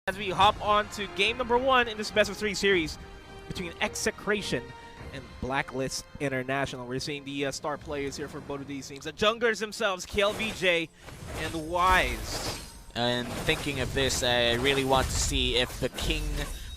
As we hop on to game number 1 in this best of 3 series between Execration and Blacklist International. We're seeing the star players here for both of these teams. The junglers themselves, Mpl-Ph and Wise. And thinking of this, I really want to see if the King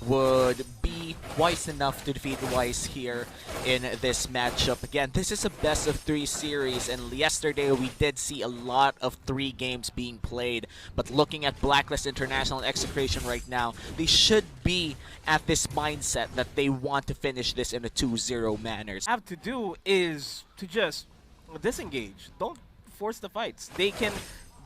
would be wise enough to defeat Wise here in this matchup. Again, this is a best of 3 series, and yesterday we did see a lot of 3 games being played. But looking at Blacklist International and Execration right now, they should be at this mindset that they want to finish this in a 2-0 manner. What they have to do is to just disengage. Don't force the fights. They can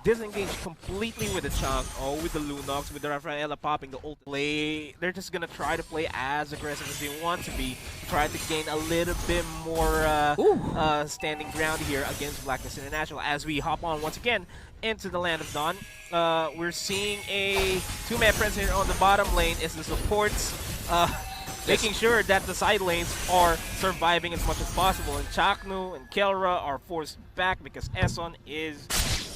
disengage completely with the Chunk, with the Lunox, with the Rafaela popping the ult play. They're just gonna try to play as aggressive as they want to be, try to gain a little bit more standing ground here against Blacklist International. As we hop on once again into the Land of Dawn, we're seeing a 2-man presence here on the bottom lane. Is the supports making sure that the side lanes are surviving as much as possible, and Chaknu and Kelra are forced back because Eson is,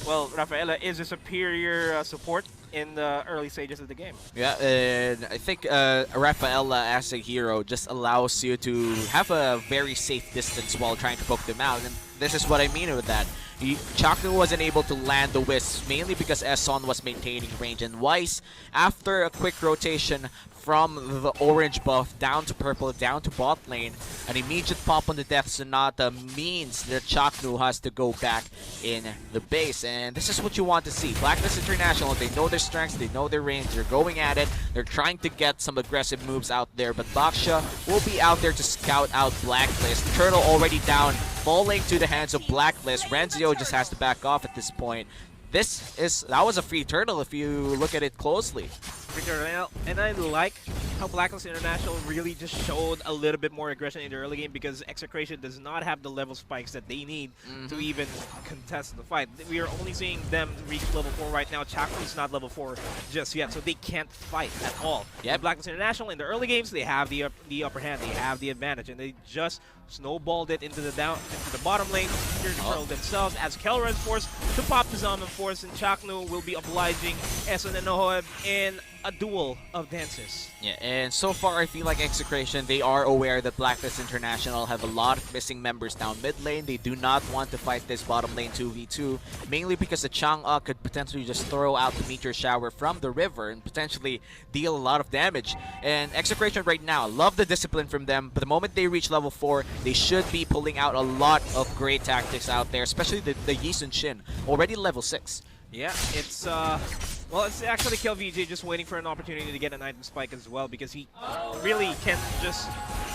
well, Rafaela is a superior support in the early stages of the game. Yeah, and I think Rafaela as a hero just allows you to have a very safe distance while trying to poke them out, and this is what I mean with that. Chaknu wasn't able to land the wisps mainly because Eson was maintaining range, and Wise, after a quick rotation from the orange buff down to purple, down to bot lane, an immediate pop on the Death Sonata means that Chaknu has to go back in the base, and this is what you want to see. Blacklist International, they know their strengths, they know their range, they're going at it, they're trying to get some aggressive moves out there, but Baksha will be out there to scout out Blacklist. Turtle already down, falling to the hands of Blacklist. Renzio just has to back off at this point. That was a free turtle if you look at it closely. And I like how Blacklist International really just showed a little bit more aggression in the early game because Execration does not have the level spikes that they need to even contest the fight. We are only seeing them reach level 4 right now. Chakra is not level 4 just yet, so they can't fight at all. Yep. Blacklist International, in the early games, they have the upper hand, they have the advantage, and they just snowballed it into the bottom lane, here to Pearl themselves, as Kelra is forced to pop the Zaman Force, and Chaknu will be obliging Eson and Nohoeb in a duel of dances. Yeah, and so far I feel like Execration, they are aware that Blacklist International have a lot of missing members down mid lane. They do not want to fight this bottom lane 2v2, mainly because the Chang'e could potentially just throw out the meteor shower from the river and potentially deal a lot of damage. And Execration right now, love the discipline from them, but the moment they reach level 4, they should be pulling out a lot of great tactics out there, especially the Yi Sun-Shin, already level 6. Yeah, it's well, it's actually Mpl-Ph just waiting for an opportunity to get an item spike as well, because he really can't just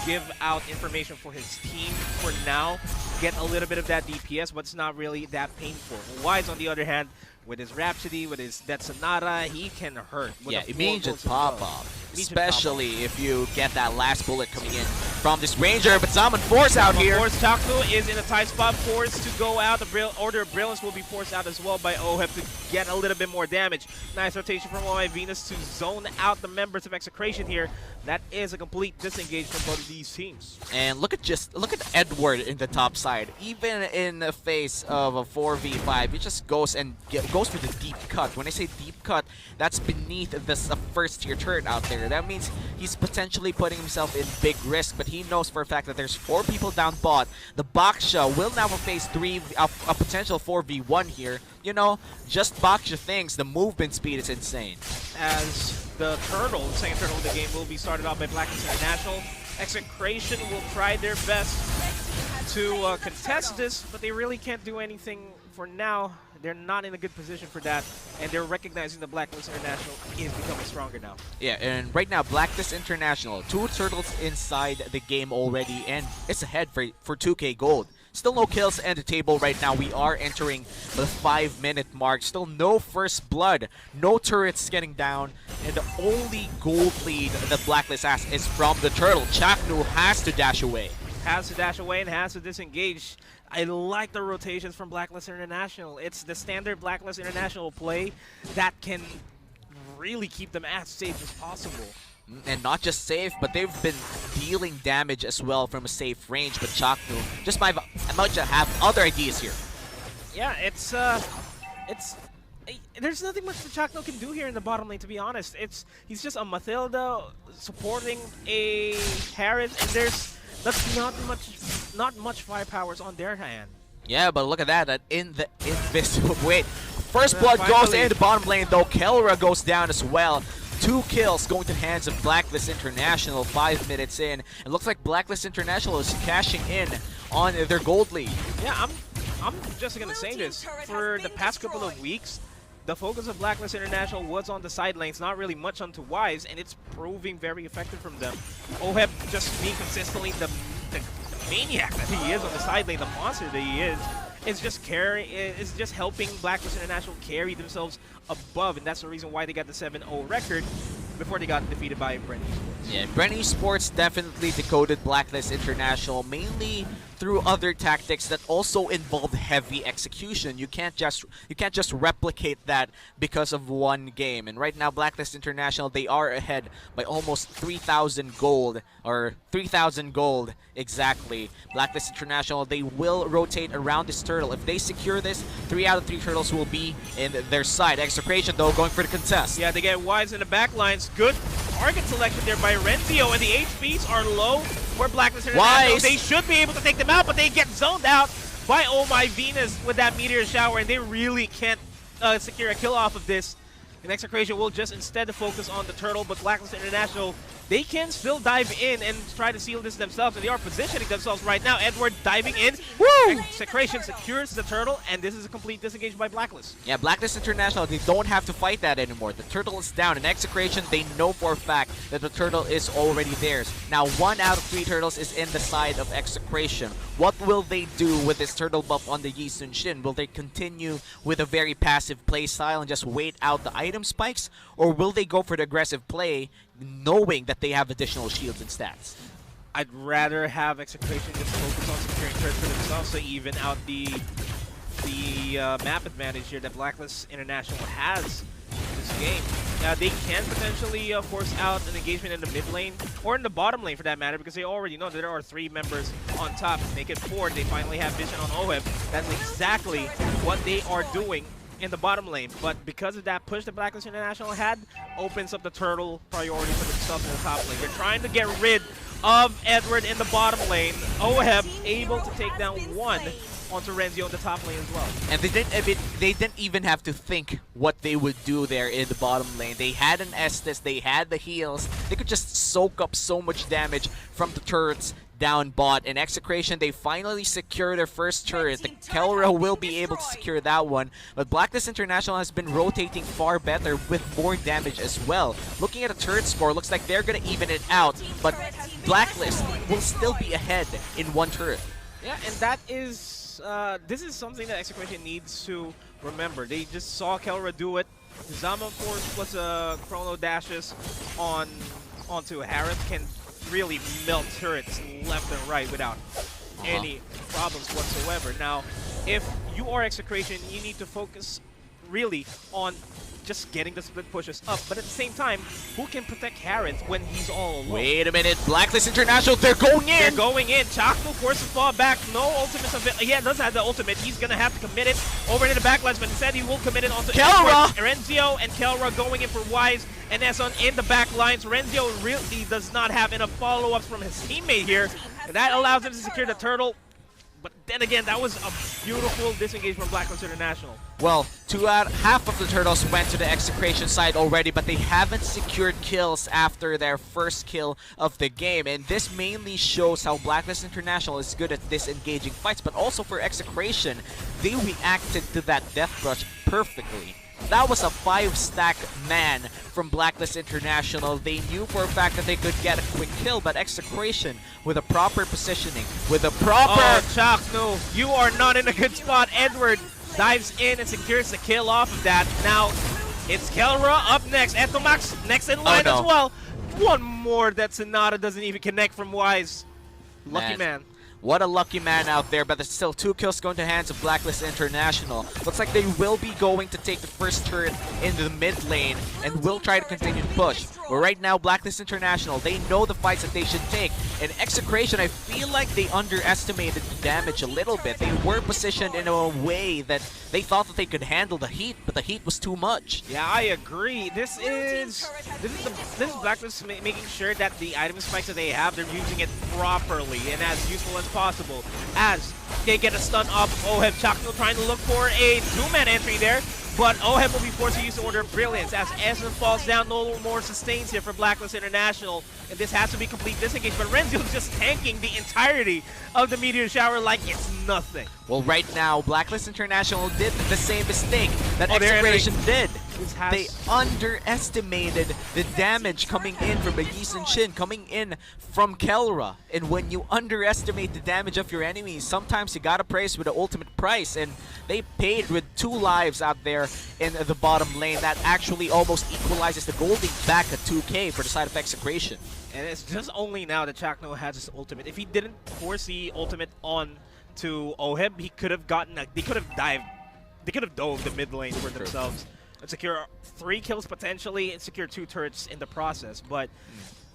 give out information for his team for now, get a little bit of that DPS, but it's not really that painful. Wise, on the other hand, with his Rhapsody, with his Death Sonata, he can hurt. Yeah, immediate pop-off. Especially if you get that last bullet coming in from this Ranger, but Zaman Force out here. Of course, Chaknu is in a tight spot, forced to go out. The Order of Brilliance will be forced out as well by Oheb to get a little bit more damage. Nice rotation from OI Venus to zone out the members of Execration here. That is a complete disengage from both of these teams. And look at Edward in the top side. Even in the face of a 4v5, he just goes and goes for the deep cut. When I say deep cut, that's beneath this first tier turret out there. That means he's potentially putting himself in big risk, but he knows for a fact that there's 4 people down bot. The Baksha will now face a potential 4v1 here. You know, just Baksha things, the movement speed is insane. As the turtle, the second turtle of the game, will be started off by Blacklist International. Execration will try their best to contest this, but they really can't do anything for now. They're not in a good position for that, and they're recognizing the Blacklist International is becoming stronger now. Yeah, and right now, Blacklist International, 2 turtles inside the game already, and it's ahead for 2k gold. Still no kills at the table right now. We are entering the 5-minute mark. Still no first blood, no turrets getting down, and the only gold lead that Blacklist has is from the turtle. Chaknu has to dash away. Has to dash away and has to disengage. I like the rotations from Blacklist International. It's the standard Blacklist International play that can really keep them as safe as possible. And not just safe, but they've been dealing damage as well from a safe range. But Chaknu just might have other ideas here. Yeah, it's there's nothing much that Chakno can do here in the bottom lane, to be honest. He's just a Mathilda supporting a Harris, and that's not much firepowers on their hand. Yeah, but look at that. That invisible. Wait. First blood goes finally. in the bottom lane, though. Kelra goes down as well. 2 kills going to the hands of Blacklist International 5 minutes in. It looks like Blacklist International is cashing in on their gold lead. Yeah, I'm just gonna say this. For the past couple of weeks, the focus of Blacklist International was on the side lanes, not really much onto Wise, and it's proving very effective from them. Oheb just being consistently the maniac that he is on the side lane, the monster that he is just helping Blacklist International carry themselves above, and that's the reason why they got the 7-0 record before they got defeated by Brenny Sports. Yeah, Brenny Sports definitely decoded Blacklist International, mainly through other tactics that also involve heavy execution. You can't just replicate that because of one game. And right now, Blacklist International, they are ahead by almost 3,000 gold, or 3,000 gold exactly. Blacklist International, they will rotate around this turtle. If they secure this, 3 out of 3 turtles will be in their side. Execration, though, going for the contest. Yeah, they get Wise in the back lines. Good target selection there by Renzio, and the HPs are low for Blacklist International. Wise. They should be able to take them out, but they get zoned out by Oh My Venus with that Meteor Shower, and they really can't secure a kill off of this. And Execration will just instead focus on the turtle, but Blacklist International, they can still dive in and try to seal this themselves, and they are positioning themselves right now. Edward diving in. Woo! Execration secures the turtle, and this is a complete disengage by Blacklist. Yeah, Blacklist International, they don't have to fight that anymore. The turtle is down. In Execration, they know for a fact that the turtle is already theirs. Now, 1 out of 3 turtles is in the side of Execration. What will they do with this turtle buff on the Yi Sun Shin? Will they continue with a very passive play style and just wait out the item spikes? Or will they go for the aggressive play, knowing that they have additional shields and stats? I'd rather have Execration just focus on securing turrets for themselves to even out the map advantage here that Blacklist International has in this game. They can potentially force out an engagement in the mid lane, or in the bottom lane for that matter, because they already know that there are 3 members on top. Make it 4, they finally have vision on Oheb. That's exactly what they are doing in the bottom lane, but because of that push that Blacklist International had, opens up the turtle priority for themselves in the top lane. They're trying to get rid of Edward in the bottom lane. Oheb able to take down 1 onto Renzio in the top lane as well. And they didn't even have to think what they would do there in the bottom lane. They had an Estes, they had the heals. They could just soak up so much damage from the turrets down bot. In Execration, they finally secure their first turret. The Kelra will be able to secure that one, but Blacklist International has been rotating far better with more damage as well. Looking at the turret score, looks like they're gonna even it out, but Blacklist will still be ahead in 1 turret. Yeah, and that is this is something that Execration needs to remember. They just saw Kelra do it. Zama, of course, plus chrono dashes onto Harith can really melt turrets left and right without any problems whatsoever. Now, if you are Execration, you need to focus really on just getting the split pushes up, but at the same time, who can protect Harith when he's all alone? Wait a minute, Blacklist International, they're going in! They're going in. Chakno forces to fall back. No ultimates of it. Yeah, does have the ultimate. He's gonna have to commit it over into the backlines, but instead he will commit it onto Kelra! Renzio and Kelra going in for Wise and Esson in the backlines. Renzio really does not have enough follow-ups from his teammate here. And that allows him to secure the turtle. But then again, that was a beautiful disengage from Blacklist International. Well, half of the turtles went to the Execration side already, but they haven't secured kills after their first kill of the game. And this mainly shows how Blacklist International is good at disengaging fights, but also for Execration, they reacted to that death rush perfectly. That was a 5-stack man from Blacklist International. They knew for a fact that they could get a quick kill, but Execration, with a proper positioning, with a proper... Oh, Chakno, you are not in a good spot. Edward dives in and secures the kill off of that. Now, it's Kelra up next. Etomax next in line as well. One more that Sonata doesn't even connect from Wise. Lucky man. What a lucky man out there, but there's still 2 kills going to the hands of Blacklist International. Looks like they will be going to take the first turret into the mid lane and will try to continue to push. But right now, Blacklist International, they know the fights that they should take. In Execration, I feel like they underestimated the damage a little bit. They were positioned in a way that they thought that they could handle the heat, but the heat was too much. Yeah, I agree. This is Blacklist making sure that the item spikes that they have, they're using it properly and as useful as possible. As they get a stun up, Oheb Chakno trying to look for a 2-man entry there, but Oheb will be forced to use the Order of Brilliance as Essen falls down. No more sustains here for Blacklist International, and this has to be complete disengage. But Renzio's just tanking the entirety of the Meteor Shower like it's nothing. Well, right now, Blacklist International did the same mistake that Execration did. They underestimated the damage coming in from the Yi Shin, coming in from Kelra. And when you underestimate the damage of your enemies, sometimes you gotta price with the ultimate price. And they paid with 2 lives out there in the bottom lane. That actually almost equalizes the golding back at 2K for the side of Execration. And it's just only now that Chakno has his ultimate. If he didn't force the ultimate on to Oheb, he could have gotten they could have dove the mid lane for themselves and secure 3 kills potentially and secure 2 turrets in the process. But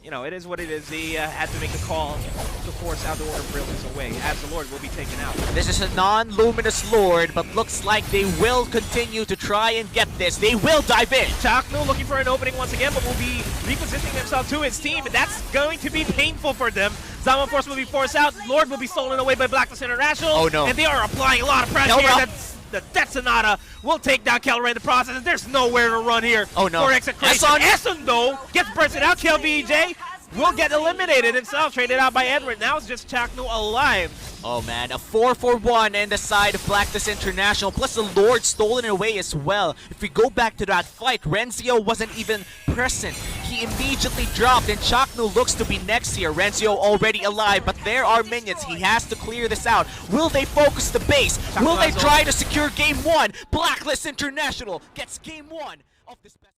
you know, it is what it is. They had to make a call to force out the Order of Brilliance away, as the Lord will be taken out. This is a non-luminous Lord, but looks like they will continue to try and get this. They will dive in. Chakno looking for an opening once again, but will be repositioning himself to his team, and that's going to be painful for them. Zaman Force will be forced out. Lord will be stolen away by Blacklist International. Oh no. And they are applying a lot of pressure here. The Death Sonata will take down Kelra in the process, and there's nowhere to run here for Execration. Essen, though, gets bursted out. KLVJ will get eliminated himself, traded out by Edward. Now it's just Chakno alive. Oh man, a 4-for-1 in the side of Blacklist International, plus the Lord stolen away as well. If we go back to that fight, Renzio wasn't even present. He immediately dropped, and Chakno looks to be next here. Renzio already alive, but there are minions. He has to clear this out. Will they focus the base? Will they try to secure game 1? Blacklist International gets game 1 of this.